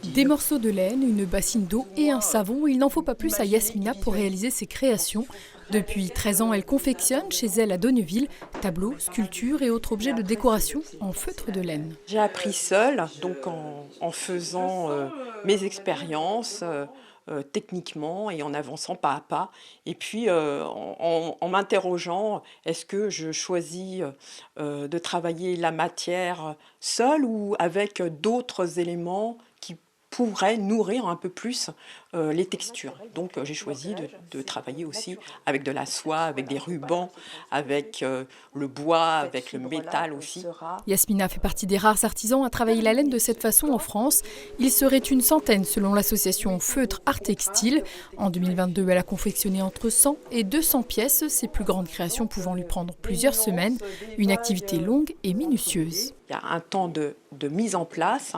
Des morceaux de laine, une bassine d'eau et un savon, il n'en faut pas plus à Yasmina pour réaliser ses créations. Depuis 13 ans, elle confectionne chez elle à Donneville tableaux, sculptures et autres objets de décoration en feutre de laine. J'ai appris seule, donc en faisant mes expériences techniquement et en avançant pas à pas. Et puis en m'interrogeant, est-ce que je choisis de travailler la matière seule ou avec d'autres éléments qui pourraient nourrir un peu plus les textures. Donc j'ai choisi de travailler aussi avec de la soie, avec des rubans, avec le bois, avec le métal aussi. Yasmina fait partie des rares artisans à travailler la laine de cette façon en France. Il serait une centaine selon l'association Feutre Art Textile. En 2022, elle a confectionné entre 100 et 200 pièces, ses plus grandes créations pouvant lui prendre plusieurs semaines. Une activité longue et minutieuse. Il y a un temps de mise en place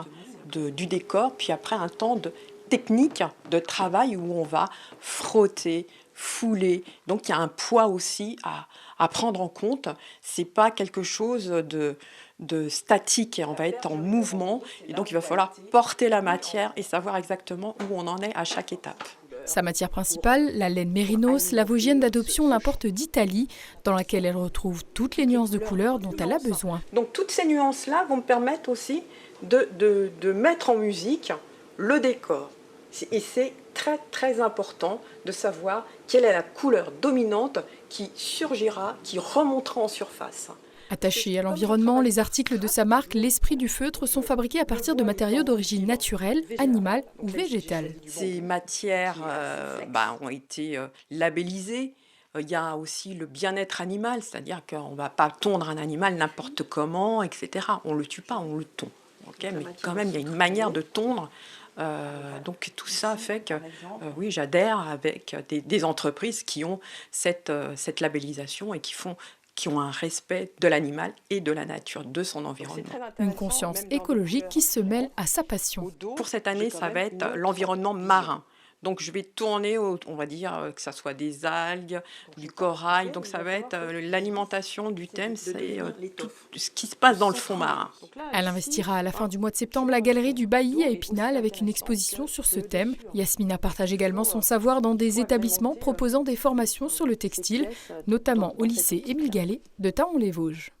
du décor, puis après un temps de technique de travail où on va frotter, fouler. Donc il y a un poids aussi à prendre en compte. C'est pas quelque chose de statique et on va être en mouvement. Et donc il va falloir porter la matière et savoir exactement où on en est à chaque étape. Sa matière principale, la laine mérinos, la Vosgienne d'adoption l'importe d'Italie, dans laquelle elle retrouve toutes les nuances de couleurs dont elle a besoin. Donc toutes ces nuances-là vont me permettre aussi de mettre en musique le décor. Et c'est très très important de savoir quelle est la couleur dominante qui surgira, qui remontera en surface. Attachés à l'environnement, les articles de sa marque L'Esprit du Feutre sont fabriqués à partir de matériaux d'origine naturelle, animale ou végétale. Ces matières ont été labellisées. Il y a aussi le bien-être animal, c'est-à-dire qu'on ne va pas tondre un animal n'importe comment, etc. On ne le tue pas, on le tond. Okay, mais quand même, il y a une manière de tondre. Donc tout ça fait que oui, j'adhère avec des entreprises qui ont cette labellisation et qui ont un respect de l'animal et de la nature, de son environnement. Une conscience écologique qui se mêle à sa passion. Pour cette année, ça va être l'environnement marin. Donc je vais tourner, on va dire que ça soit des algues, du corail. Donc ça va être l'alimentation du thème, c'est tout ce qui se passe dans le fond marin. Elle investira à la fin du mois de septembre la galerie du Bailly à Épinal avec une exposition sur ce thème. Yasmina partage également son savoir dans des établissements proposant des formations sur le textile, notamment au lycée Émile Gallet de Thaon-les-Vosges.